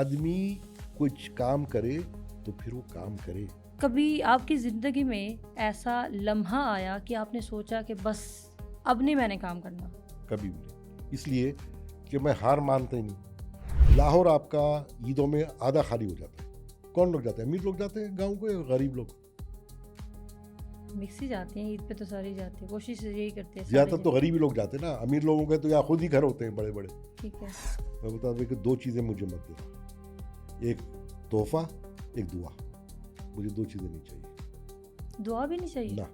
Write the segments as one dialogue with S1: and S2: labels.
S1: आदमी कुछ काम करे तो फिर वो काम करे।
S2: कभी आपकी ज़िंदगी में ऐसा लम्हा आया कि आपने सोचा कि बस अब नहीं मैंने काम करना?
S1: कभी भी नहीं, इसलिए कि मैं हार मानता ही नहीं। लाहौर आपका ईदों में आधा खाली हो जाता है। कौन लोग जाते हैं? अमीर लोग जाते हैं गाँव को या गरीब लोग?
S2: मिक्स ही जाते हैं, ईद पे तो सारे ही जाते हैं, कोशिश यही करते हैं सारे
S1: ज़्यादातर तो
S2: जाएं।
S1: गरीब ही लोग जाते हैं ना। अमीर लोगों के तो यहाँ खुद ही घर होते हैं बड़े बड़े।
S2: ठीक है।
S1: मैं बता दूं कि दो चीज़ें मुझे मत देना, एक तोहफा, एक दुआ। मुझे दो चीज़ें नहीं चाहिए
S2: दुआ भी नहीं चाहिए?
S1: ना।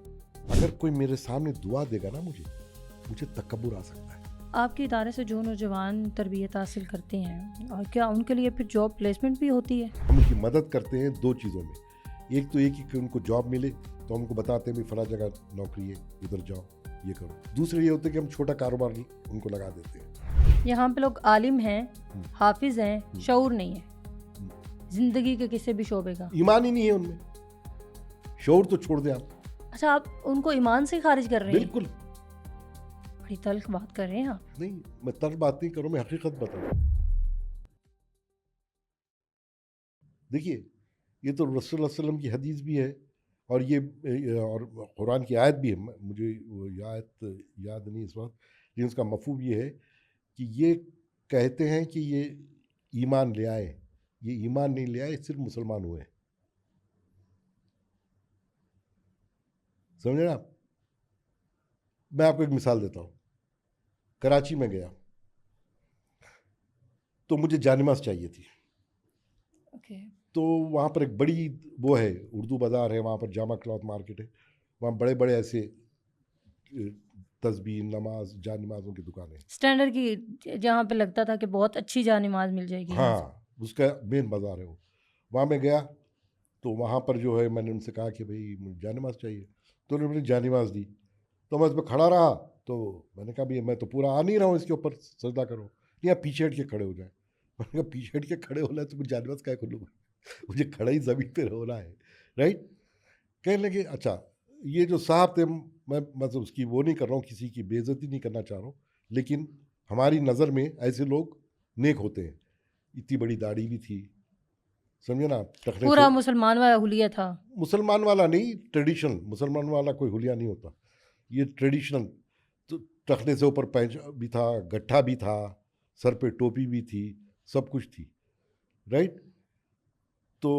S1: अगर कोई मेरे सामने दुआ देगा ना मुझे तकब्बुर आ सकता है।
S2: आपके इदारे से जो नौजवान तरबियत हासिल करते हैं, और क्या उनके लिए फिर जॉब प्लेसमेंट भी होती है?
S1: हम उनकी मदद करते हैं दो चीज़ों में। एक तो एक ही कि उनको जॉब मिले, तो हम उनको बताते हैं भाई फला जगह नौकरी है, उधर जाओ, ये करो। दूसरे ये होता है कि हम छोटा कारोबार उनको लगा देते हैं।
S2: यहाँ पे लोग आलिम हैं, हाफिज हैं, शऊर नहीं है जिंदगी के किसी भी शोबे का।
S1: ईमान ही नहीं है उनमें, शऊर तो छोड़ दे आप।
S2: अच्छा, आप उनको ईमान से खारिज कर रहे हैं?
S1: बिल्कुल
S2: बड़ी तल्ख बात कर रहे हैं आप।
S1: नहीं, मैं तर्क बात नहीं करूँ, मैं हकीकत बताऊँ। देखिए, ये तो रसूल सल्लल्लाहु अलैहि वसल्लम की हदीस भी है और ये और कुरान की आयत भी है। मुझे वो आयत याद नहीं इस वक्त, लेकिन उसका मफहूम ये है कि ये कहते हैं कि ये ईमान ले आए, ये ईमान नहीं ले आए, सिर्फ मुसलमान हुए। समझे ना आप? मैं आपको एक मिसाल देता हूँ। कराची में गया तो मुझे जानिमाज़ चाहिए थी।
S2: ओके।
S1: तो वहाँ पर एक बड़ी वो है, उर्दू बाज़ार है, वहाँ पर जामा क्लॉथ मार्केट है। वहाँ बड़े बड़े ऐसे तस्बीह, नमाज, जानिमाज़ों की दुकानें।
S2: स्टैंडर्ड की, जहाँ पे लगता था कि बहुत अच्छी जान नमाज मिल जाएगी यहाँ से।
S1: हाँ, उसका मेन बाज़ार है वो। वहाँ मैं गया तो वहाँ पर जो है मैंने उनसे कहा कि भाई मुझे जानिमाज़ चाहिए, तो उन्होंने मुझे जानिमाज़ दी। तो मैं उस पर खड़ा रहा, तो मैंने कहा भैया मैं तो पूरा आ नहीं रहा हूँ, इसके ऊपर सजदा करो। नहीं, आप पीछे हट के खड़े हो जाए। मैंने कहा पीछे हट के खड़े होना है तो मुझे जानिमाज़ क्या खोलूँगा? मुझे खड़ा ही ज़मीन पर होना है, राइट? कहने लगे अच्छा, ये जो साहब थे, मैं मतलब उसकी वो नहीं कर रहा हूँ, किसी की बेइज्जती नहीं करना चाह रहा हूँ, लेकिन हमारी नज़र में ऐसे लोग नेक होते हैं। इतनी बड़ी दाढ़ी भी थी, समझे ना, टखने से।
S2: पूरा मुसलमान वाला हुलिया था।
S1: मुसलमान वाला नहीं, ट्रेडिशनल मुसलमान वाला कोई हुलिया नहीं होता, ये ट्रेडिशनल। तो टखने से ऊपर पैंच भी था, गट्ठा भी था, सर पे टोपी भी थी, सब कुछ थी, राइट? तो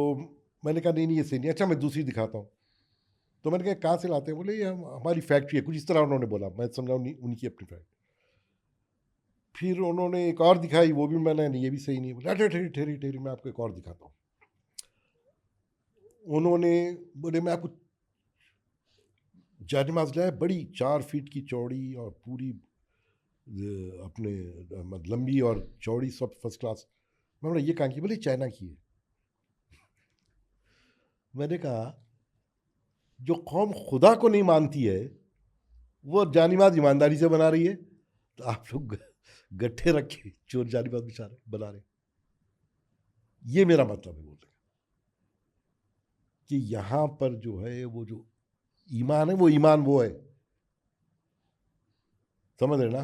S1: मैंने कहा नहीं नहीं, ये सही नहीं। अच्छा, मैं दूसरी दिखाता हूँ। तो मैंने कहा कहाँ से लाते हैं? बोले ये हमारी फैक्ट्री है, कुछ इस तरह उन्होंने बोला। मैं समझा उनकी अपनी फैक्ट्री। फिर उन्होंने एक और दिखाई, वो भी मैंने नहीं, ये भी सही नहीं। बोले अरे ठहरी ठहरी ठहरी, मैं आपको एक और दिखाता हूँ। उन्होंने बोले मैं आपको जानिमाज़ लाया, बड़ी 4 फीट की चौड़ी और पूरी अपने लंबी और चौड़ी, सब फर्स्ट क्लास। मैं बोला ये कहाँ की? बोले चाइना की है। मैंने कहा जो कौम खुदा को नहीं मानती है वो जानिमाज़ ईमानदारी से बना रही है, तो आप लोग गट्ठे रखे चोर जानिमाज़ बेचारे बना रहे। ये मेरा मतलब है बोलने का कि यहाँ पर जो है वो जो ईमान है, वो ईमान वो है, समझ रहे ना,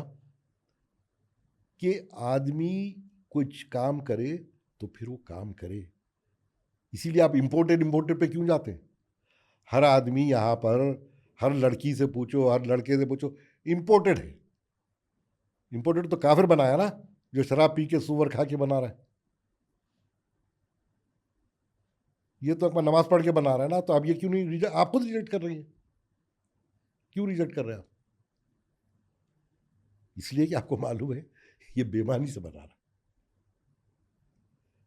S1: कि आदमी कुछ काम करे तो फिर वो काम करे। इसीलिए आप इम्पोर्टेड पे क्यों जाते हैं? हर आदमी यहाँ पर, हर लड़की से पूछो, हर लड़के से पूछो, इम्पोर्टेड है। इम्पोर्टेड तो काफिर बनाया ना, जो शराब पी के सुअर खा के बना रहा है। ये तो अपना नमाज पढ़ के बना रहा है ना, तो आप ये क्यों नहीं रिजेक्ट? आप खुद रिजेक्ट कर रही हैं। क्यों रिजेक्ट कर रहे हैं आप? इसलिए कि आपको मालूम है ये बेईमानी से बना रहा है।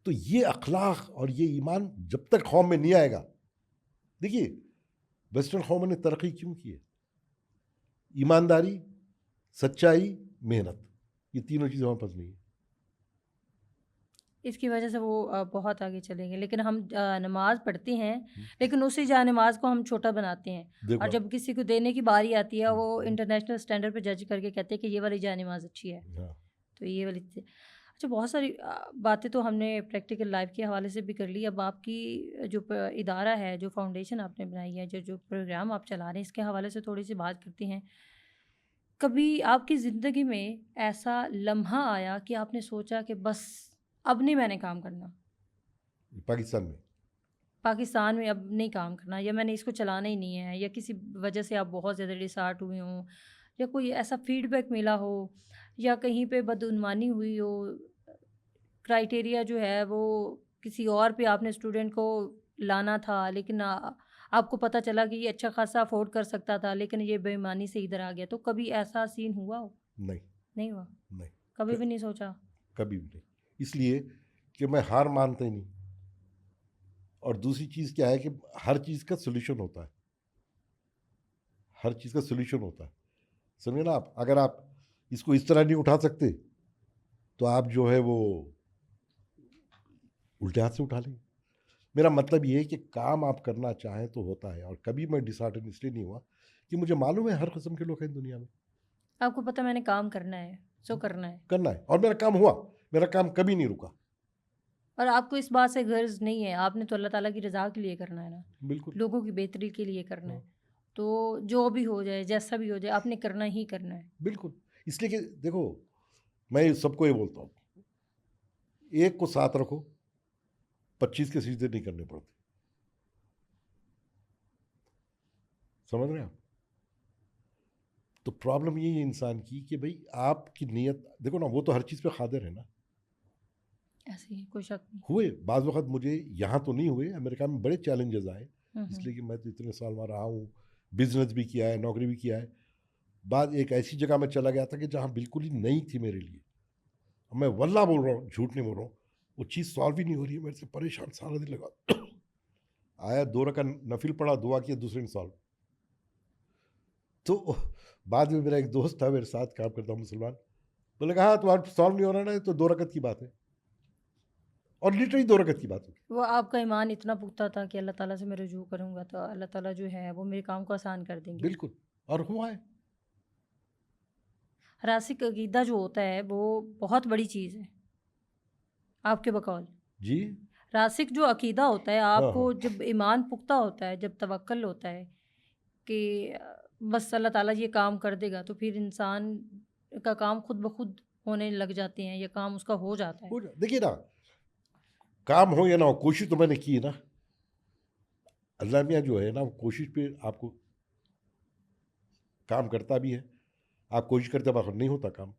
S1: तो ये अखलाक और ये ईमान जब तक कौम में नहीं आएगा, देखिए वेस्टर्न कौमों ने तरक्की क्यों की है? ईमानदारी, सच्चाई, मेहनत, ये तीनों चीज़ें हमारे पास नहीं है।
S2: इसकी वजह से वो बहुत आगे चलेंगे, लेकिन हम नमाज पढ़ते हैं, लेकिन उसी जा नमाज को हम छोटा बनाते हैं,
S1: देखो
S2: और जब किसी को देने की बारी आती है वो
S1: हम्म,
S2: इंटरनेशनल स्टैंडर्ड पे जज करके कहते हैं कि ये वाली जा नमाज अच्छी है,
S1: हाँ,
S2: तो ये वाली अच्छा, बहुत सारी बातें तो हमने प्रैक्टिकल लाइफ के हवाले से भी कर ली। अब आपकी जो इदारा है, जो फाउंडेशन आपने बनाई है, जो जो प्रोग्राम आप चला रहे हैं, इसके हवाले से थोड़ी सी बात करते हैं। कभी आपकी ज़िंदगी में ऐसा लम्हा आया कि आपने सोचा कि बस अब नहीं मैंने काम करना?
S1: पाकिस्तान में।
S2: पाकिस्तान में अब नहीं काम करना, या मैंने इसको चलाना ही नहीं है, या किसी वजह से आप बहुत ज़्यादा डिसहार्ट हुए हों, या कोई ऐसा फीडबैक मिला हो, या कहीं पे बदउनवानी हुई हो, क्राइटेरिया जो है वो किसी और पे आपने स्टूडेंट को लाना था, लेकिन आपको पता चला कि ये अच्छा खासा अफोर्ड कर सकता था, लेकिन ये बेईमानी से इधर आ गया, तो कभी ऐसा सीन हुआ हो?
S1: नहीं,
S2: नहीं हुआ?
S1: नहीं,
S2: कभी
S1: क
S2: भी नहीं सोचा?
S1: कभी भी नहीं। इसलिए कि मैं हार मानता ही नहीं। और दूसरी चीज़ क्या है कि हर चीज़ का सॉल्यूशन होता है। हर चीज़ का सॉल्यूशन होता है। समझे ना आप? अगर आप इसको इस तरह नहीं उठा सकते, तो आप जो है वो उल्टे हाथ से उठा लेंगे। मेरा मतलब ये है कि काम आप करना चाहें तो होता है। और कभी मैं डिसहार्टन इसलिए नहीं हुआ कि मुझे मालूम है हर किस्म के लोग हैं दुनिया में।
S2: आपको पता मैंने काम करना है, सो करना है,
S1: करना है, और मेरा काम हुआ। मेरा काम कभी नहीं रुका।
S2: और आपको इस बात से गर्ज नहीं है, आपने तो अल्लाह ताला की रज़ा के लिए करना है ना,
S1: बिल्कुल।
S2: लोगों की बेहतरी के लिए करना
S1: हाँ,
S2: है। तो जो भी हो जाए, जैसा भी हो जाए, आपने करना ही करना है।
S1: बिल्कुल। इसलिए कि देखो, मैं सबको ये बोलता हूँ, एक को साथ रखो, 25 के सीधे नहीं करने पड़ते। समझ रहे हैं आप? तो प्रॉब्लम यही है इंसान की कि भाई आपकी नीयत देखो ना, वो तो हर चीज़ पे कादिर है ना।
S2: ऐसे ही कोई शक नहीं।
S1: हुए बाज़ वक़्त मुझे यहाँ तो नहीं हुए, अमेरिका में बड़े चैलेंजेस आए,
S2: हुँ।
S1: इसलिए कि मैं तो इतने साल वहाँ रहा हूँ, बिज़नेस भी किया है, नौकरी भी किया है। बाद एक ऐसी जगह में चला गया था कि जहाँ बिल्कुल ही नई थी मेरे लिए। मैं वल्लाह बोल रहा हूँ, झूठ नहीं बोल रहा हूँ, वो चीज़ सॉल्व ही नहीं हो रही है मेरे से, परेशान सारा दिन लगा। आया 2 रकात नफिल पढ़ा, दुआ किया, दूसरे दिन सॉल्व। तो बाद में मेरा एक दोस्त था मेरे साथ काम करता मुसलमान, बोले कहा हाँ तुम्हारा सॉल्व नहीं हो रहा ना, ये तो 2 रकत की बात है। और लिटरली 2 रकत की बात होगी।
S2: वो आपका ईमान इतना पुख्ता था कि अल्लाह ताला से मैं रुजू करूँगा तो अल्लाह ताला जो है वो मेरे काम को आसान कर देंगे।
S1: बिल्कुल। और हुआ है।
S2: रासिक अकीदा जो होता है वो बहुत बड़ी चीज़ है, आपके बकौल।
S1: जी।
S2: रासिक जो अकीदा होता है,
S1: हाँ,
S2: आपको
S1: हाँ।
S2: जब ईमान पुख्ता होता है, जब तवक्कल होता है कि बस अल्लाह ताला ये काम कर देगा, तो फिर इंसान का काम खुद ब खुद होने लग जाते हैं, या काम उसका हो जाता है।
S1: देखिए ना, काम हो या ना हो, कोशिश तो मैंने की ना। अल्लाह मियाँ जो है ना, वो कोशिश पे आपको काम करता भी है। आप कोशिश करते हो, नहीं होता काम,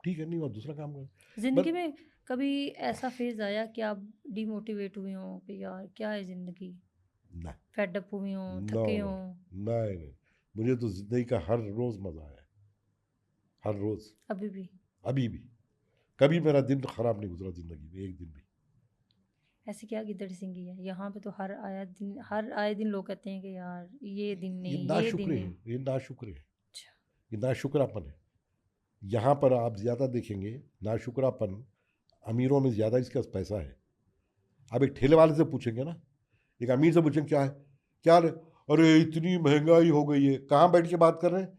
S1: ठीक है, नहीं हुआ, दूसरा काम कर।
S2: ज़िंदगी
S1: बस।
S2: में कभी ऐसा फ़ेज़ आया कि आप डिमोटिवेट हुए हों कि यार क्या है ज़िंदगी?
S1: ना,
S2: फेड अप हुए हों,
S1: नो,
S2: थके हों?
S1: नहीं, नहीं। मुझे तो ज़िंदगी का हर रोज़ मज़ा आया है, हर रोज़।
S2: अभी भी?
S1: अभी भी। कभी मेरा दिन ख़राब नहीं गुज़रा ज़िंदगी में, एक दिन भी।
S2: ऐसी क्या गिदड़ सिंगी है? यहाँ पे तो हर आए दिन लोग कहते हैं कि यार ये दिन
S1: ये
S2: नहीं, ये दिन
S1: नाशुक्र है,
S2: नहीं।
S1: ये नाशुक्र है,
S2: अच्छा।
S1: ये नाशुक्रापन है। यहाँ पर आप ज़्यादा देखेंगे नाशुक्रापन, अमीरों में ज़्यादा इसका पैसा है। आप एक ठेले वाले से पूछेंगे ना, एक अमीर से पूछेंगे क्या है, क्या रे? अरे इतनी महंगाई हो गई है। कहाँ बैठ के बात कर रहे हैं?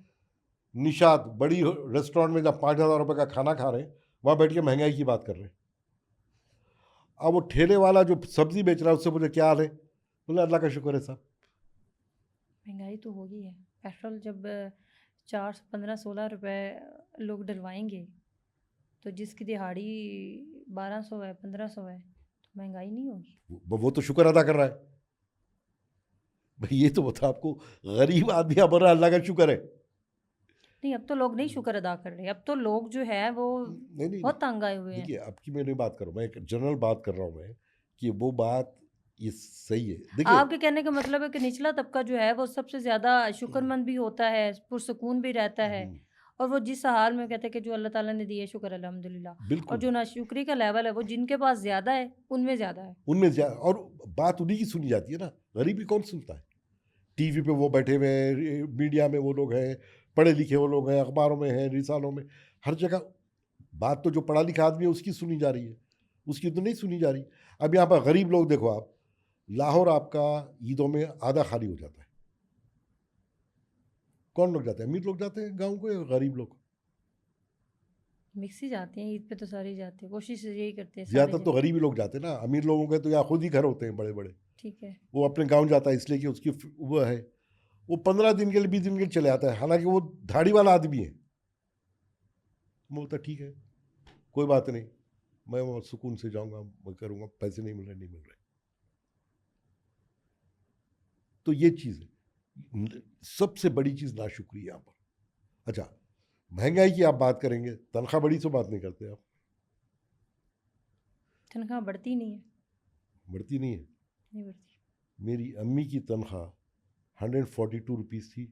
S1: निशात बड़ी रेस्टोरेंट में जब 5,000 रुपये का खाना खा रहे हैं, वहाँ बैठ के महंगाई की बात कर रहे हैं। अब वो ठेले वाला जो सब्जी बेच रहा है उससे मुझे क्या हाल है? बोले अल्लाह का शुक्र है साहब।
S2: महंगाई तो होगी है। पेट्रोल जब 415-16 रुपए लोग डलवाएंगे, तो जिसकी दिहाड़ी 1200 है, 1500 है, तो महंगाई नहीं होगी?
S1: वो तो शुक्र अदा कर रहा है। भाई ये तो बता आपको, गरीब आदमी अब बोल रहा है अल्लाह का शुक्र है।
S2: नहीं, अब तो लोग नहीं शुक्र अदा कर रहे, अब तो लोग जो है वो
S1: नहीं, नहीं, नहीं।
S2: बहुत तंग आए हुए हैं।
S1: देखिए, अब की मैं नहीं बात कर रहा हूँ, मैं एक जनरल बात कर रहा हूँ मैं, कि वो बात ये सही है। देखिए,
S2: आपके कहने का मतलब है कि निचला तबका जो है वो सबसे ज़्यादा शुक्रमंद भी होता है, पुरसुकून भी रहता है, और वो जिस हाल में कहते हैं कि जो अल्लाह ताला ने दिया शुक्र अल्हम्दुलिल्लाह, और
S1: बिल्कुल।
S2: जो नाशुक्री का लेवल है वो जिनके पास ज़्यादा है उनमें ज़्यादा है।
S1: उनमें और बात उन्हीं की सुनी जाती है ना, गरीबी कौन सुनता है? टीवी पे वो बैठे हुए हैं, मीडिया में वो लोग हैं, पढ़े लिखे वो लोग हैं, अखबारों में हैं, रिसालों में, हर जगह बात तो जो पढ़ा लिखा आदमी है उसकी सुनी जा रही है, उसकी तो नहीं सुनी जा रही। अब यहाँ पर गरीब लोग देखो आप, लाहौर आपका ईदों में आधा खाली हो जाता है। कौन लोग जाते हैं? अमीर लोग जाते हैं गाँव को या गरीब लोग?
S2: मिक्स ही जाते हैं, ईद पे तो सारे ही जाते हैं, कोशिश यही करते हैं सारे
S1: ज़्यादातर तो
S2: जाएं।
S1: गरीब लोग जाते हैं ना। अमीर लोगों के तो यहाँ खुद ही घर होते हैं बड़े बड़े,
S2: ठीक है।
S1: वो अपने गाँव जाता है इसलिए कि उसकी वो है, वो 15 दिन के लिए 20 दिन के लिए चले आता है, हालांकि वो धाड़ी वाला आदमी है। मैं बोलता ठीक है, कोई बात नहीं, मैं वो सुकून से जाऊंगा, मैं करूंगा, पैसे नहीं मिल रहे, नहीं मिल रहे। तो ये चीज़ है, सबसे बड़ी चीज़ नाशुक्री यहाँ पर। अच्छा, महंगाई की आप बात करेंगे, तनख्वाह बढ़ी से बात नहीं करते आप।
S2: तनख्वाह बढ़ती नहीं है,
S1: बढ़ती नहीं है।
S2: नहीं बढ़ती।
S1: मेरी अम्मी की तनख्वाह 142 रुपीज़ थी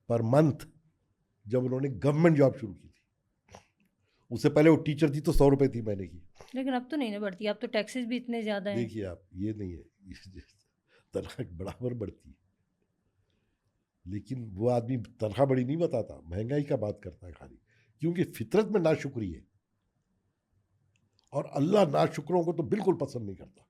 S1: पर मंथ जब उन्होंने गवर्नमेंट जॉब शुरू की थी। उससे पहले वो टीचर थी तो 100 रुपये थी महीने की।
S2: लेकिन अब तो नहीं ना बढ़ती, अब तो टैक्सेस भी इतने ज़्यादा हैं।
S1: देखिए आप, ये नहीं है, तनख्वाह बराबर बढ़ती है, लेकिन वो आदमी तनख्वाह बड़ी नहीं बताता, महंगाई का बात करता है खाली, क्योंकि फितरत में नाशुक्री है और अल्लाह नाशुक्रों को तो बिल्कुल पसंद नहीं करता।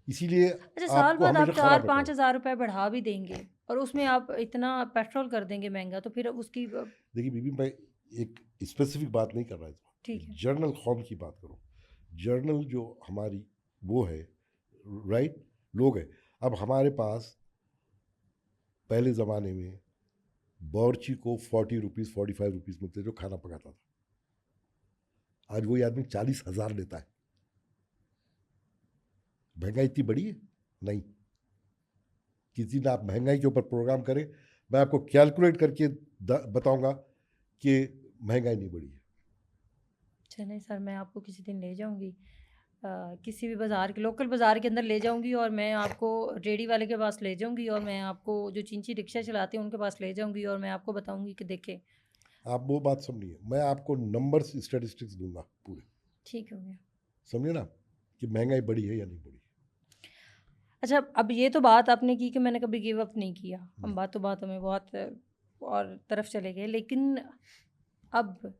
S1: इसीलिए
S2: अच्छा, साल
S1: आपको
S2: बाद आप
S1: हमेशा खराब रखा
S2: 4-5 हज़ार रुपए बढ़ा भी देंगे और उसमें आप इतना पेट्रोल कर देंगे महंगा, तो फिर उसकी
S1: देखिए बीबी, मैं एक स्पेसिफिक बात नहीं कर रहा था,
S2: ठीक है।
S1: जर्नल कौम की बात करूँ। जर्नल जो हमारी वो है, राइट, लोग है। अब हमारे पास पहले ज़माने में बावर्ची को 40 रुपीज़ 45 रुपीज़ मिलते जो खाना पकाता था। आज वही आदमी 40,000 लेता है। महंगाई इतनी बड़ी है? नहीं। किसी ने आप महंगाई के ऊपर प्रोग्राम करें, मैं आपको कैलकुलेट करके बताऊंगा कि महंगाई नहीं बढ़ी है।
S2: चलें सर, मैं आपको किसी दिन ले जाऊंगी, किसी भी बाज़ार के, लोकल बाज़ार के अंदर ले जाऊंगी और मैं आपको रेडी वाले के पास ले जाऊंगी और मैं आपको जो चिंची रिक्शा चलाते हैं उनके पास ले जाऊंगी और मैं आपको बताऊंगी कि देखें।
S1: आप वो बात समझिए, मैं आपको नंबर्स स्टैटिस्टिक्स दूंगा पूरे,
S2: ठीक हो गया।
S1: समझे ना, कि महंगाई बढ़ी है या नहीं बढ़ी।
S2: अच्छा, अब ये तो बात आपने की कि मैंने कभी गिव अप नहीं किया, हम बातों में बहुत और तरफ चले गए, लेकिन अब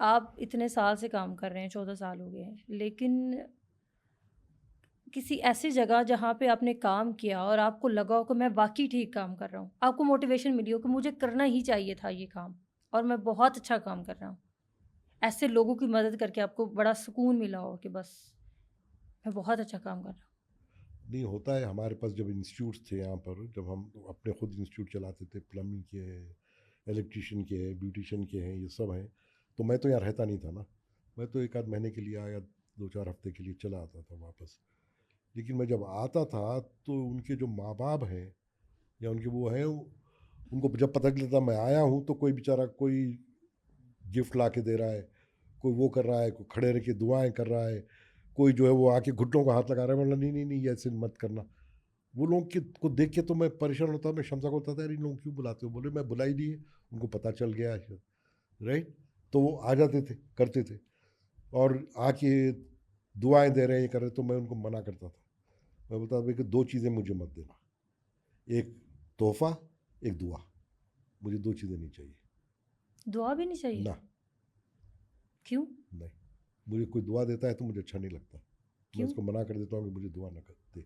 S2: आप इतने साल से काम कर रहे हैं, 14 साल हो गए हैं, लेकिन किसी ऐसी जगह जहाँ पे आपने काम किया और आपको लगा हो कि मैं वाक़ई ठीक काम कर रहा हूँ, आपको मोटिवेशन मिली हो कि मुझे करना ही चाहिए था ये काम और मैं बहुत अच्छा काम कर रहा हूँ। ऐसे लोगों की मदद करके आपको बड़ा सुकून मिला हो कि बस मैं बहुत अच्छा काम कर रहा हूँ।
S1: नहीं होता है, हमारे पास जब इंस्टीट्यूट्स थे यहाँ पर, जब हम अपने खुद इंस्टीट्यूट चलाते थे, प्लम्बिंग के हैं, इलेक्ट्रिशियन के हैं, ब्यूटिशियन के हैं, ये सब हैं, तो मैं तो यहाँ रहता नहीं था ना। मैं तो एक आध महीने के लिए आया, 2-4 हफ्ते के लिए चला आता था वापस। लेकिन मैं जब आता था तो उनके जो माँ बाप हैं या उनके वो हैं, उनको जब पता चलता मैं आया हूँ तो कोई बेचारा कोई गिफ्ट ला के दे रहा है, कोई वो कर रहा है, कोई खड़े रह के दुआएँ कर रहा है, कोई जो है वो आके घुटनों को हाथ लगा रहा है। मतलब नहीं नहीं नहीं, ये ऐसे मत करना। वो लोग के को देख के तो मैं परेशान होता, मैं शमसा को बताता, यार इन लोग क्यों बुलाते हो? बोले मैं बुलाई नहीं है, उनको पता चल गया है, राइट। तो वो आ जाते थे, करते थे और आके दुआएं दे रहे हैं, ये कर रहे, तो मैं उनको मना करता था। मैं बोलता था कि दो चीज़ें मुझे मत देना, एक तोहफा, एक दुआ, मुझे दो चीज़ें नहीं चाहिए।
S2: दुआ भी नहीं चाहिए?
S1: ना,
S2: क्यों?
S1: नहीं, मुझे कोई दुआ देता है तो मुझे अच्छा नहीं लगता, मैं
S2: क्यों?
S1: उसको मना कर देता हूँ कि मुझे दुआ ना कर दे।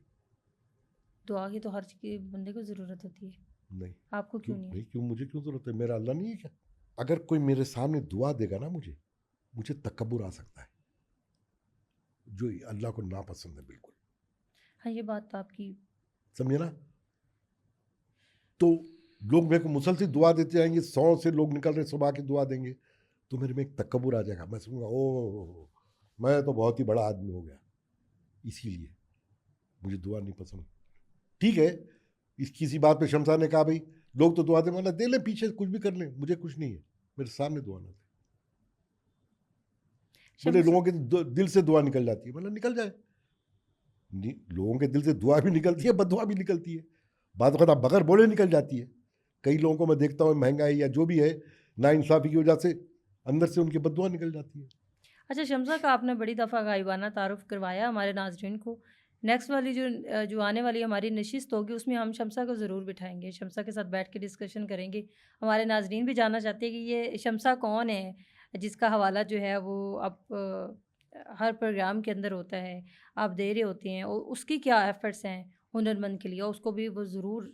S2: दुआ की तो हर बंदे को ज़रूरत होती है,
S1: नहीं,
S2: आपको
S1: क्यों
S2: क्यों नहीं है?
S1: भाई, क्यों, मुझे क्यों ज़रूरत है? मेरा अल्लाह नहीं है क्या? अगर कोई मेरे सामने दुआ देगा ना, मुझे तकब्बुर आ सकता है, जो अल्लाह को नापसंद है बिल्कुल।
S2: हाँ, ये बात तो आपकी।
S1: समझे ना? तो लोग मेरे को मुसलसल दुआ देते जाएंगे, 100 से लोग निकल रहे सुबह की दुआ देंगे, तो मेरे में एक तकब्बुर आ जाएगा, मैं समझूंगा ओ मैं तो बहुत ही बड़ा आदमी हो गया। इसीलिए मुझे दुआ नहीं पसंद। ठीक है, इस किसी बात पे शमसा ने कहा भाई लोग तो दुआ दे, मतलब दे ले, पीछे कुछ भी कर ले, मुझे कुछ नहीं है, मेरे सामने दुआ ना दे। बोले
S2: शम्स
S1: लोगों के दिल से दुआ निकल जाती है, मतलब निकल जाए। लोगों के दिल से दुआ भी निकलती है, बददुआ भी निकलती है, बात वक्त बगैर बोले निकल जाती है। कई लोगों को मैं देखता हूँ महंगाई या जो भी है नाइंसाफ़ी की वजह से अंदर से उनकी बददुआ निकल जाती है।
S2: अच्छा, शम्सा का आपने बड़ी दफ़ा गायबाना तारुफ़ करवाया हमारे नाज़रीन को। नेक्स्ट वाली जो आने वाली हमारी नशिस्त होगी उसमें हम शम्सा को ज़रूर बिठाएँगे, शम्सा के साथ बैठ के डिस्कशन करेंगे। हमारे नाज़रीन भी जानना चाहते हैं कि ये शम्सा कौन है, जिसका हवाला जो है वो आप हर प्रोग्राम के अंदर होता है, आप दे रहे होते हैं और उसकी क्या एफ़र्ट्स हैं हुनरमंद के लिए, और उसको भी वो ज़रूर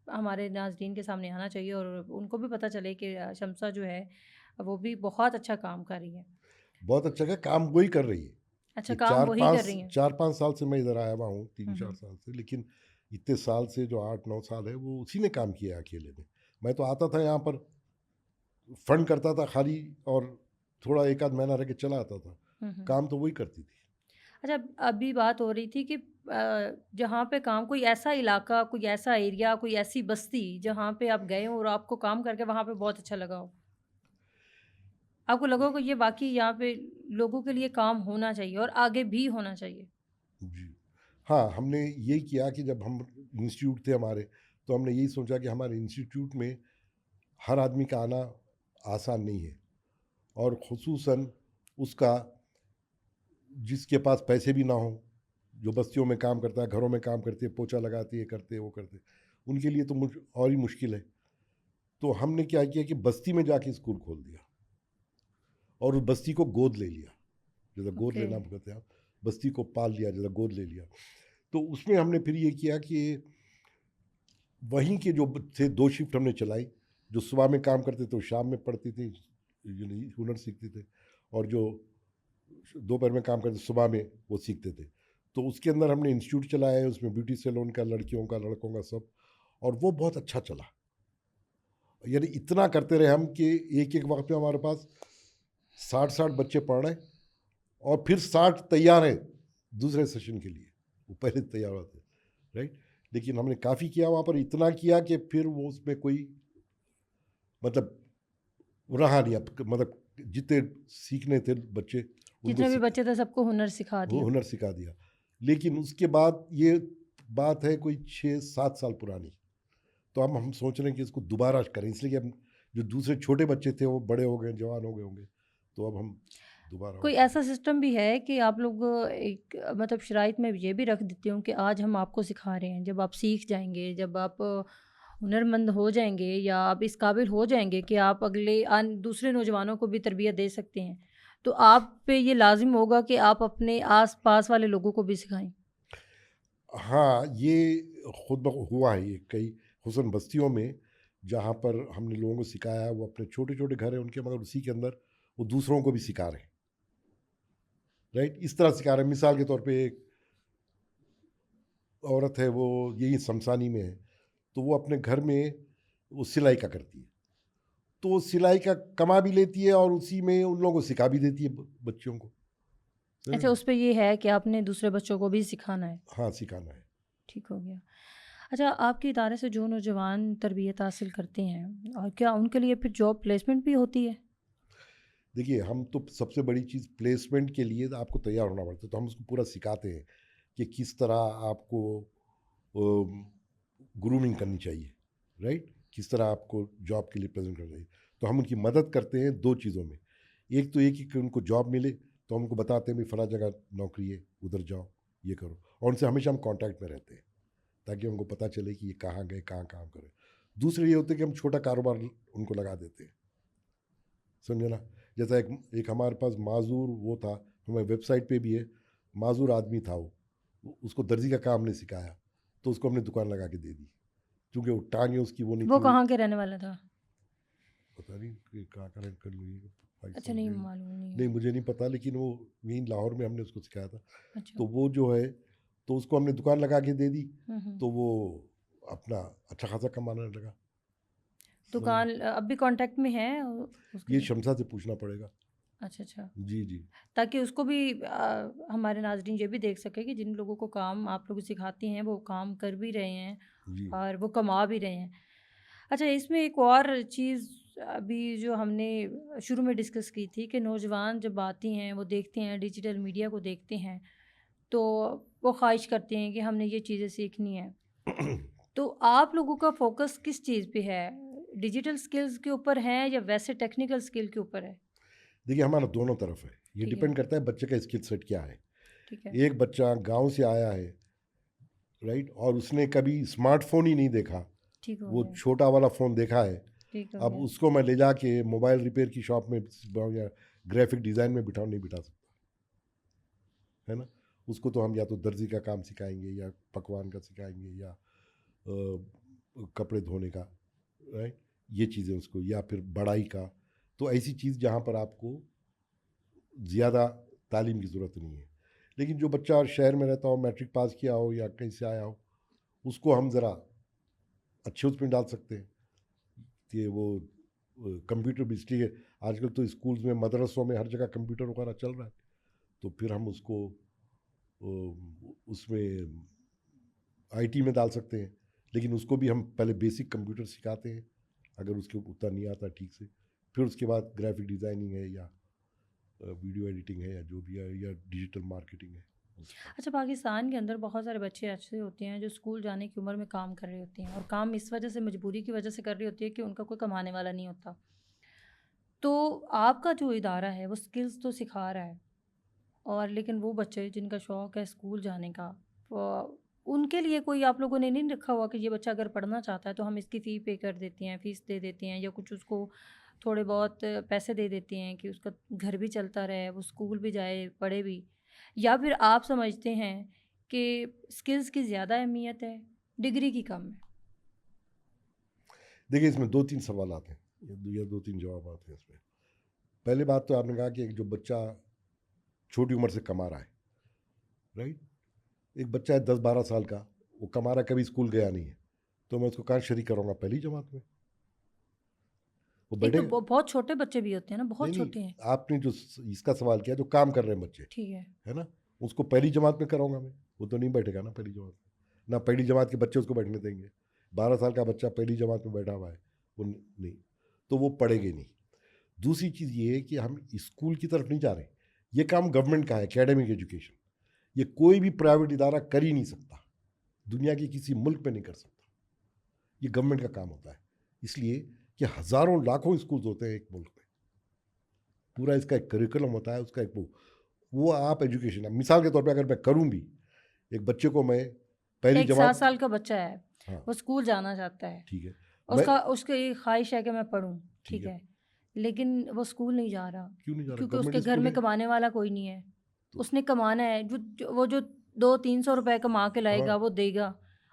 S2: हमारे नाज़रीन के सामने आना चाहिए और उनको भी पता चले कि शम्सा जो है वो भी बहुत अच्छा काम कर रही है।
S1: बहुत अच्छा है, काम वही कर रही है।
S2: अच्छा,
S1: ये
S2: काम वही कर रही हैं।
S1: 4-5 साल से मैं इधर आया हुआ हूँ,
S2: हुँ,
S1: 3-4
S2: हुँ।
S1: साल से, लेकिन इतने साल से जो 8-9 साल है वो उसी ने काम किया है अकेले में। मैं तो आता था यहाँ पर, फंड करता था खाली और थोड़ा एक आध महीना रह के चला आता था,
S2: हुँ, हुँ।
S1: काम तो वही करती थी।
S2: अच्छा, अभी बात हो रही थी कि जहाँ पे काम कोई ऐसा इलाका, कोई ऐसा एरिया, कोई ऐसी बस्ती जहाँ पे आप गए हो और आपको काम करके वहाँ पे बहुत अच्छा लगा हो। आपको लगा हो कि ये वाक़ई यहाँ पे लोगों के लिए काम होना चाहिए और आगे भी होना चाहिए।
S1: जी। हाँ, हमने यही किया कि जब हम इंस्टीट्यूट थे हमारे, तो हमने यही सोचा कि हमारे इंस्टीट्यूट में हर आदमी का आना आसान नहीं है, और ख़ुसूसन उसका जिसके पास पैसे भी ना हों, जो बस्तियों में काम करता है, घरों में काम करते हैं, पोछा लगाते हैं, ये करते हैं, वो करते हैं, उनके लिए तो और ही मुश्किल है। तो हमने क्या किया कि बस्ती में जाके स्कूल खोल दिया और उस बस्ती को गोद ले लिया, जैसा गोद
S2: ओके।
S1: लेना कहते हैं आप, बस्ती को पाल लिया, जैसा गोद ले लिया। तो उसमें हमने फिर ये किया कि वहीं के जो थे 2 शिफ्ट हमने चलाई, जो सुबह में काम करते थे वो शाम में पढ़ते थे, यानी हुनर सीखते थे, और जो दोपहर में काम करते सुबह में वो सीखते थे। तो उसके अंदर हमने इंस्टीट्यूट चलाया है, उसमें ब्यूटी सैलून का, लड़कियों का, लड़कों का, सब, और वो बहुत अच्छा चला। यानी इतना करते रहे हम कि एक-एक वक़्त में हमारे पास 60-60 बच्चे पढ़ रहे हैं, और फिर 60 तैयार हैं दूसरे सेशन के लिए, वो पहले तैयार होते हैं, राइट? लेकिन हमने काफ़ी किया वहाँ पर, इतना किया कि फिर वो उसमें कोई मतलब रहा नहीं, अब मतलब जितने सीखने थे बच्चे उनको
S2: जितने भी
S1: सिखा,
S2: बच्चे थे सबको हुनर सिखा
S1: वो
S2: दिया।
S1: हुनर सिखा दिया। लेकिन उसके बाद ये बात है कोई 6-7 साल पुरानी, तो अब हम सोच रहे हैं कि इसको दोबारा करें, इसलिए कि अब जो दूसरे छोटे बच्चे थे वो बड़े हो गए, जवान हो गए होंगे, तो अब हम दोबारा वो
S2: कोई
S1: करें।
S2: ऐसा सिस्टम भी है कि आप लोग एक मतलब शराइत में ये भी रख देते हो कि आज हम आपको सिखा रहे हैं, जब आप सीख जाएँगे, जब आप हुनरमंद हो जाएँगे या आप इस काबिल हो जाएँगे कि आप अगले दूसरे नौजवानों को भी तरबियत दे सकते हैं, तो आप पे ये लाज़िम होगा कि आप अपने आस-पास वाले लोगों को भी सिखाएँ।
S1: हाँ, ये खुद ब हुआ है, ये कई खुसूसन बस्तियों में जहाँ पर हमने लोगों को सिखाया है, वो अपने छोटे-छोटे घर हैं उनके, मगर उसी के अंदर वो दूसरों को भी सिखा रहे हैं, राइट? इस तरह सिखा रहे हैं, मिसाल के तौर पे एक औरत है, वो यही शमशानी में है, तो वो अपने घर में वो सिलाई का करती है। तो वो सिलाई का कमा भी लेती है और उसी में उन लोगों को सिखा भी देती है बच्चों को, समझ
S2: अच्छा,
S1: रहे?
S2: उस पे ये है कि आपने दूसरे बच्चों को भी सिखाना है।
S1: हाँ, सिखाना है।
S2: ठीक हो गया। अच्छा, आपके इदारे से जो नौजवान तरबियत हासिल करते हैं और क्या उनके लिए फिर जॉब प्लेसमेंट भी होती है?
S1: देखिए, हम तो सबसे बड़ी चीज़ प्लेसमेंट के लिए तो आपको तैयार होना पड़ता है, तो हम उसको पूरा सिखाते हैं कि किस तरह आपको ग्रूमिंग करनी चाहिए, राइट? किस तरह आपको जॉब के लिए प्रेजेंट करना चाहिए। तो हम उनकी मदद करते हैं 2 चीज़ों में। एक तो ये कि उनको जॉब मिले, तो हम उनको बताते हैं भई फलाँ जगह नौकरी है, उधर जाओ, ये करो, और उनसे हमेशा हम कॉन्टैक्ट में रहते हैं, ताकि उनको पता चले कि ये कहाँ गए, कहाँ काम कर रहे हैं। दूसरे ये होता है कि हम छोटा कारोबार उनको लगा देते हैं, समझे ना? जैसा एक एक हमारे पास माज़ूर वो था, हमारी वेबसाइट पे भी है, माज़ूर आदमी था वो। उसको दर्जी का काम नहीं सिखाया, तो उसको हमने दुकान लगा के दे दी। क्योंकि वो टाँगें उसकी वो नहीं
S2: वो
S1: थी, वो
S2: कहाँ के रहने वाला था?
S1: पता नहीं कि कहाँ का कर ली,
S2: अच्छा,
S1: पाकिस्तान
S2: नहीं
S1: के,
S2: मालूम, नहीं
S1: नहीं
S2: है।
S1: मुझे नहीं पता, लेकिन वो यहीं लाहौर में हमने उसको सिखाया था।
S2: अच्छा।
S1: तो वो जो है, तो उसको हमने दुकान लगा के दे दी,
S2: हुँ, हुँ।
S1: तो वो अपना अच्छा खासा कमाने लगा, समझे?
S2: दुकान अब भी कॉन्टैक्ट में है उसके
S1: ये
S2: साथ?
S1: शमसा से पूछना पड़ेगा।
S2: अच्छा, अच्छा।
S1: जी, जी।
S2: ताकि उसको भी हमारे नाज़रीन ये भी देख सकें कि जिन लोगों को काम आप लोग सिखाती हैं, वो काम कर भी रहे हैं
S1: जी।
S2: और वो कमा भी रहे हैं। अच्छा, इसमें एक और चीज़ अभी जो हमने शुरू में डिस्कस की थी कि नौजवान जब आती हैं, वो देखते हैं, डिजिटल मीडिया को देखते हैं, तो वो ख़्वाहिश करते हैं कि हमने ये चीज़ें सीखनी है। तो आप लोगों का फ़ोकस किस चीज़ पे है? डिजिटल स्किल्स के ऊपर है या वैसे टेक्निकल स्किल के ऊपर है?
S1: देखिए, हमारा दोनों तरफ है, ये
S2: ठीक है,
S1: डिपेंड करता है बच्चे का स्किल सेट क्या है।
S2: ठीक है,
S1: एक बच्चा गांव से आया है, राइट, और उसने कभी स्मार्टफोन ही नहीं देखा,
S2: ठीक हो
S1: वो
S2: गया,
S1: छोटा वाला फ़ोन देखा है।
S2: ठीक हो
S1: अब
S2: गया।
S1: उसको मैं ले जाके मोबाइल रिपेयर की शॉप में या ग्राफिक डिज़ाइन में बिठाऊँ, नहीं बिठा सकता, है ना? उसको तो हम या तो दर्जी का काम सिखाएंगे, या पकवान का सिखाएंगे, या कपड़े धोने का, राइट? ये चीज़ें उसको, या फिर बढ़ाई का। तो ऐसी चीज़ जहाँ पर आपको ज़्यादा तालीम की ज़रूरत नहीं है। लेकिन जो बच्चा शहर में रहता हो, मैट्रिक पास किया हो या कहीं से आया हो, उसको हम ज़रा अच्छे उसमें डाल सकते हैं कि वो कंप्यूटर भी, इसलिए आजकल तो स्कूल्स में, मदरसों में हर जगह कंप्यूटर वगैरह चल रहा है। तो फिर हम उसको उसमें आईटी में डाल सकते हैं, लेकिन उसको भी हम पहले बेसिक कंप्यूटर सिखाते हैं, अगर उसके उतना नहीं आता ठीक से, फिर उसके बाद ग्राफिक डिज़ाइनिंग है या वीडियो एडिटिंग है या जो भी है या डिजिटल मार्केटिंग है।
S2: अच्छा, पाकिस्तान के अंदर बहुत सारे बच्चे ऐसे होते हैं जो स्कूल जाने की उम्र में काम कर रहे होते हैं, और काम इस वजह से, मजबूरी की वजह से कर रही होती है कि उनका कोई कमाने वाला नहीं होता। तो आपका जो इदारा है वो स्किल्स तो सिखा रहा है, और लेकिन वो बच्चे जिनका शौक़ है स्कूल जाने का, उनके लिए कोई आप लोगों ने नहीं रखा हुआ कि ये बच्चा अगर पढ़ना चाहता है तो हम इसकी फ़ी पे कर देते हैं, फ़ीस दे देते हैं, या कुछ उसको थोड़े बहुत पैसे दे देते हैं कि उसका घर भी चलता रहे, वो स्कूल भी जाए, पढ़े भी? या फिर आप समझते हैं कि स्किल्स की ज़्यादा अहमियत है, डिग्री की कम है?
S1: देखिए, इसमें 2-3 सवाल आते हैं, या 2-3 जवाब आते हैं इसमें। पहली बात तो आपने कहा कि एक जो बच्चा छोटी उम्र से कमा रहा है, राइट? एक बच्चा है 10-12 साल का, वो कमा रहा है, कभी स्कूल गया नहीं है, तो मैं उसको कहाँ शरीक करूँगा? पहली जमात में। वो
S2: नहीं तो
S1: बैठेगा।
S2: बहुत छोटे बच्चे भी होते हैं ना,
S1: नहीं,
S2: बहुत
S1: नहीं,
S2: छोटे हैं।
S1: आपने जो इसका सवाल किया, जो काम कर रहे हैं बच्चे,
S2: ठीक है।
S1: है ना? उसको पहली जमात में कराऊंगा मैं, वो तो नहीं बैठेगा ना पहली जमात में। ना पहली जमात के बच्चे उसको बैठने देंगे। 12 साल का बच्चा पहली जमात में बैठा हुआ है, वो नहीं, तो वो पढ़ेंगे नहीं। दूसरी चीज़ ये है कि हम स्कूल की तरफ नहीं जा रहे, ये काम गवर्नमेंट का है, एकेडमिक एजुकेशन। ये कोई भी प्राइवेट इदारा कर ही नहीं सकता, दुनिया के किसी मुल्क में नहीं कर सकता। ये गवर्नमेंट का काम होता है, इसलिए कि हज़ारों लाखों स्कूल्स होते हैं एक मुल्क में, पूरा इसका एक करिकुलम होता है, उसका एक वो आप एजुकेशन, अब मिसाल के तौर पे अगर मैं करूँ भी, एक बच्चे को मैं पहली
S2: एक 7
S1: जमात।
S2: साल का बच्चा है,
S1: हाँ,
S2: वो स्कूल जाना चाहता है,
S1: ठीक है। मैं
S2: उसका उसकी ख्वाहिश है कि मैं पढ़ूँ,
S1: ठीक
S2: ठीक
S1: है,
S2: है, लेकिन वो स्कूल नहीं जा रहा,
S1: क्यों नहीं जा रहा?
S2: क्योंकि उसके
S1: गवर्नमेंट
S2: घर
S1: स्कूल
S2: में
S1: है।
S2: कमाने वाला कोई नहीं है।
S1: तो
S2: उसने कमाना है, वो जो 200-300 रुपए कमा के
S1: हाँ,
S2: लाएगा, वो देगा।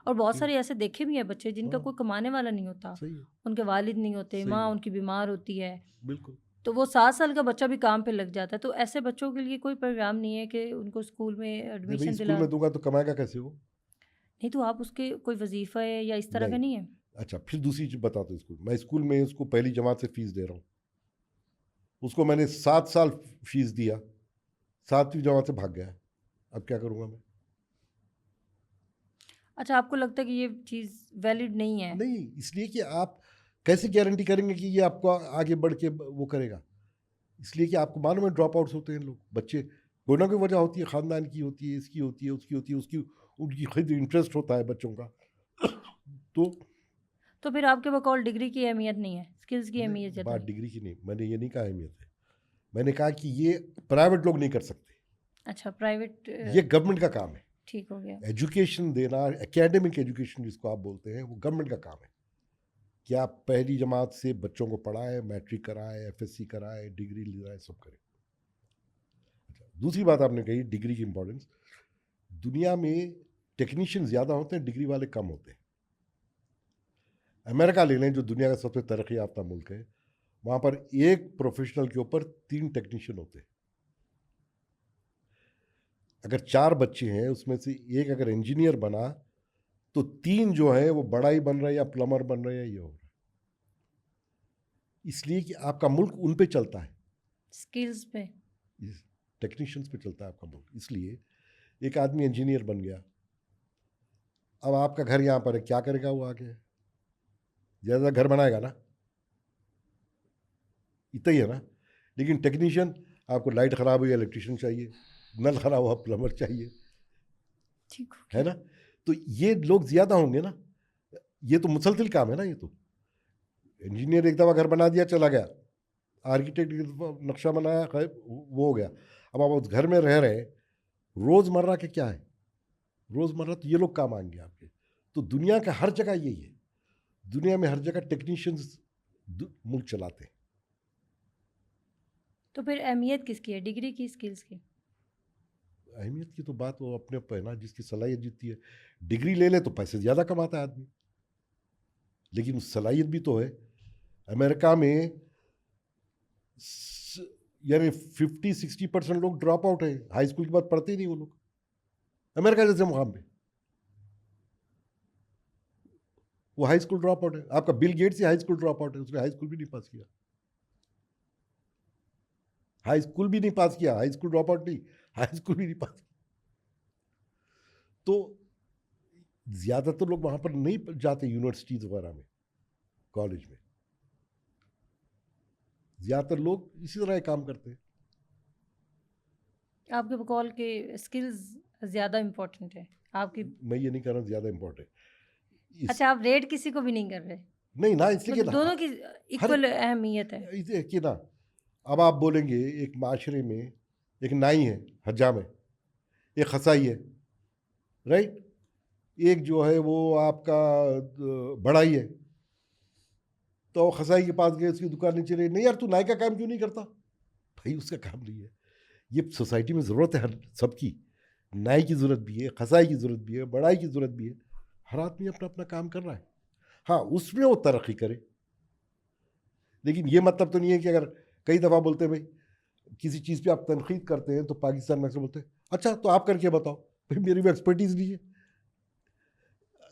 S2: और बहुत
S1: क्यों?
S2: सारे ऐसे देखे भी हैं बच्चे जिनका
S1: हाँ,
S2: कोई कमाने वाला नहीं होता,
S1: सही है,
S2: उनके वालिद नहीं होते,
S1: सही
S2: माँ
S1: है,
S2: उनकी बीमार होती है,
S1: बिल्कुल।
S2: तो वो 7 साल का बच्चा भी काम पे लग जाता है। तो ऐसे बच्चों के लिए कोई प्रोग्राम नहीं है कि उनको स्कूल में
S1: नहीं भाई,
S2: एडमिशन
S1: स्कूल
S2: दिला।
S1: में दूँगा तो कमाएगा कैसे वो?
S2: नहीं तो आप उसके कोई वज़ीफ़ा है या इस तरह का
S1: नहीं।
S2: नहीं है?
S1: अच्छा, फिर दूसरी चीज़ बताता हूँ स्कूल। मैं स्कूल में उसको पहली जमात से फ़ीस दे रहा हूँ। उसको मैंने 7 साल फ़ीस दिया, 7वीं जमात से भाग गया। अब क्या करूँगा मैं?
S2: अच्छा, आपको लगता है कि ये चीज़ वैलिड नहीं है?
S1: नहीं, इसलिए कि आप कैसे गारंटी करेंगे कि ये आपको आगे बढ़ के वो करेगा? इसलिए कि आपको मालूम है ड्रॉप आउट्स होते हैं लोग, बच्चे, कोई ना कोई वजह होती है, ख़ानदान की होती है, इसकी होती है, उसकी होती है, उसकी उनकी खुद इंटरेस्ट होता है बच्चों का। तो
S2: तो फिर आपके बकौल डिग्री की अहमियत नहीं है, स्किल्स की अहमियत
S1: नहीं,
S2: ज़्यादा
S1: बात
S2: है।
S1: डिग्री की नहीं, मैंने ये नहीं कहा अहमियत है। मैंने कहा कि ये प्राइवेट लोग नहीं कर सकते,
S2: अच्छा, प्राइवेट
S1: ये गवर्नमेंट का काम है।
S2: ठीक हो गया।
S1: एजुकेशन देना, एकेडमिक एजुकेशन जिसको आप बोलते हैं, वो गवर्नमेंट का काम है कि आप पहली जमात से बच्चों को पढ़ाएं, मैट्रिक कराएं, एफएससी कराएं, डिग्री दिलाएं, सब करें। अच्छा, दूसरी बात आपने कही डिग्री की इंपॉर्टेंस। दुनिया में टेक्नीशियन ज़्यादा होते हैं, डिग्री वाले कम होते हैं। अमेरिका ले लें, जो दुनिया का सबसे तरक्की याफ्ता मुल्क है, वहाँ पर एक प्रोफेशनल के ऊपर 3 टेक्नीशियन होते हैं। अगर 4 बच्चे हैं, उसमें से एक अगर इंजीनियर बना, तो 3 जो है वो बड़ा ही बन रहे हैं या प्लम्बर बन रहे हैं, ये हो रहा है। इसलिए कि आपका मुल्क उन पे चलता है,
S2: स्किल्स पे।
S1: इस टेक्नीशियंस पे चलता है आपका मुल्क। इसलिए एक आदमी इंजीनियर बन गया, अब आपका घर यहाँ पर है, क्या करेगा वो आगे? ज़्यादा घर बनाएगा ना, इतना ही है ना। लेकिन टेक्नीशियन, आपको लाइट ख़राब हुई, इलेक्ट्रिशियन चाहिए, नल ख़राब हुआ, प्लम्बर चाहिए,
S2: ठीक हो
S1: है
S2: गया।
S1: ना। तो ये लोग ज़्यादा होंगे ना, ये तो मुसलसिल काम है ना। ये तो इंजीनियर एक दफ़ा घर बना दिया, चला गया, आर्किटेक्ट एक दफ़ा नक्शा बनाया, खैर वो हो गया। अब आप उस घर में रह रहे हैं, रोज़मर्रा के क्या है, रोज़मर्रा तो ये लोग काम आएंगे आपके। तो दुनिया का हर जगह यही है, दुनिया में हर जगह टेक्नीशियंस मुल्क चलाते हैं।
S2: तो फिर अहमियत किसकी है, डिग्री की, स्किल्स की?
S1: अहमियत की तो बात वो अपने ऊपर है ना, जिसकी सलाहियत जीतती है। डिग्री ले ले तो पैसे ज़्यादा कमाता है आदमी, लेकिन सलाहियत भी तो है। अमेरिका में यानी 50-60% लोग ड्रॉप आउट है, हाई स्कूल के बाद पढ़ते ही नहीं वो लोग, अमेरिका जैसे मुकाम पे। वो हाई स्कूल ड्रॉप आउट है। आपका बिल गेट्स ही हाई स्कूल ड्रॉप आउट है, उसने हाई स्कूल भी नहीं पास किया, हाई स्कूल भी नहीं पास किया, हाई स्कूल ड्रॉप आउट नहीं, हाई स्कूल भी नहीं पास किया। तो ज़्यादातर लोग वहाँ पर नहीं जाते यूनिवर्सिटीज़ वगैरह में, कॉलेज में। ज़्यादातर लोग इसी तरह के काम करते हैं।
S2: आपके बकौल के स्किल्स ज़्यादा इम्पोर्टेंट है आपकी।
S1: मैं ये नहीं कह रहा हूँ ज़्यादा इम्पोर्टेंट इस
S2: अच्छा, आप रेट किसी को भी नहीं कर रहे,
S1: नहीं ना, इसलिए कि
S2: मतलब दोनों की
S1: हर
S2: इक्वल अहमियत है।
S1: इसे कि ना, अब आप बोलेंगे एक माशरे में एक नाई है हज्जा में, एक खसाई है, राइट, एक जो है वो आपका बढ़ाई है। तो खसाई के पास गए, उसकी दुकान नीचे रही, नहीं यार तू नाई का काम क्यों नहीं करता? भाई उसका काम नहीं है। ये सोसाइटी में ज़रूरत है हर सबकी, नाई की ज़रूरत भी है, खसाई की ज़रूरत भी है, बढ़ाई की ज़रूरत भी है। हर आदमी अपना अपना काम कर रहा है। हाँ, उसमें वो तरक्की करे, लेकिन ये मतलब तो नहीं है कि अगर कई दफ़ा बोलते हैं भाई किसी चीज़ पे आप तनकीद करते हैं तो पाकिस्तान में अक्सर बोलते हैं अच्छा तो आप करके बताओ। भाई मेरी भी एक्सपर्टीज़ नहीं है,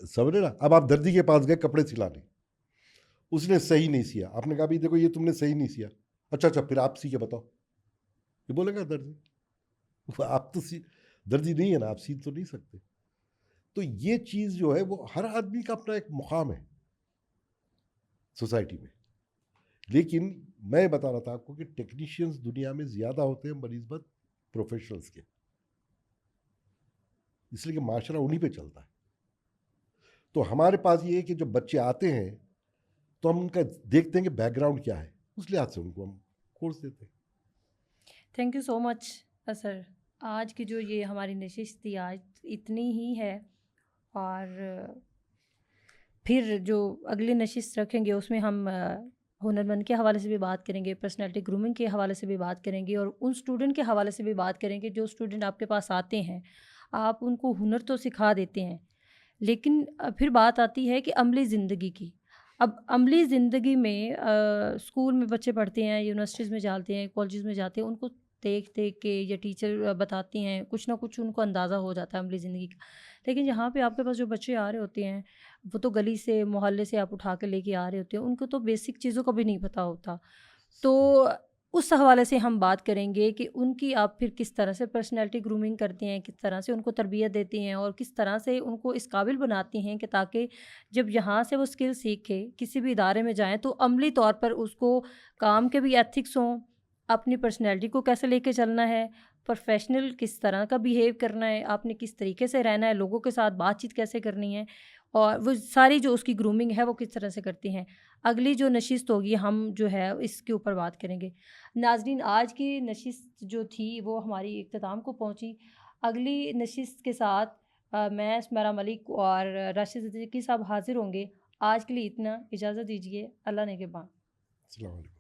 S1: समझे ना। अब आप दर्जी के पास गए कपड़े सिलाने, उसने सही नहीं सिया, आपने कहा भाई देखो ये तुमने सही नहीं सिया, अच्छा अच्छा फिर आप सी के बताओ, ये बोलेगा दर्जी। आप तो दर्जी नहीं है ना, आप सी तो नहीं सकते। तो ये चीज़ जो है वो हर आदमी का अपना एक मुकाम है सोसाइटी में। लेकिन मैं बता रहा था आपको कि टेक्नीशियंस दुनिया में ज़्यादा होते हैं बनस्बत प्रोफेशनल्स के, इसलिए कि माशरा उन्हीं पे चलता है। तो हमारे पास ये है कि जब बच्चे आते हैं तो हम उनका देखते हैं कि बैकग्राउंड क्या है, उस लिहाज से उनको हम कोर्स देते हैं।
S2: Thank you so much sir. आज की जो ये हमारी नशिश थी आज इतनी ही है, और फिर जो अगली नशिश रखेंगे उसमें हम हुनरमंद के हवाले से भी बात करेंगे, पर्सनैलिटी ग्रूमिंग के हवाले से भी बात करेंगे, और उन स्टूडेंट के हवाले से भी बात करेंगे जो स्टूडेंट आपके पास आते हैं। आप उनको हुनर तो सिखा देते हैं, लेकिन फिर बात आती है कि अमली ज़िंदगी की। अब अमली ज़िंदगी में स्कूल में बच्चे पढ़ते हैं, यूनिवर्सिटीज़ में जाते हैं, कॉलेजेस में जाते हैं, उनको देख देख के या टीचर बताते हैं, कुछ ना कुछ उनको अंदाज़ा हो जाता है अमली ज़िंदगी का। लेकिन यहाँ पे आपके पास जो बच्चे आ रहे होते हैं, वो तो गली से, मोहल्ले से आप उठा के लेके आ रहे होते हैं, उनको तो बेसिक चीज़ों का भी नहीं पता होता। तो उस हवाले से हम बात करेंगे कि उनकी आप फिर किस तरह से पर्सनैलिटी ग्रूमिंग करते हैं, किस तरह से उनको तरबियत देती हैं, और किस तरह से उनको इस काबिल बनाती हैं कि ताकि जब यहाँ से वो स्किल सीख के किसी भी इदारे में जाएँ तो अमली तौर पर उसको काम के भी एथिक्स हों, अपनी पर्सनैलिटी को कैसे लेके चलना है, प्रोफेशनल किस तरह का बिहेव करना है, आपने किस तरीके से रहना है, लोगों के साथ बातचीत कैसे करनी है, और वो सारी जो उसकी ग्रूमिंग है वो किस तरह से करती हैं। अगली जो नशिस्त होगी हम जो है इसके ऊपर बात करेंगे। नाज़रीन, आज की नशिस्त जो थी वो हमारी इख्तिताम को पहुंची। अगली नशिस्त के साथ मैं स्मरा मलिक और राशिद सिद्दीकी साहब हाजिर होंगे। आज के लिए इतना, इजाज़त दीजिए। अल्लाह ने के बाद।
S1: अस्सलाम वालेकुम।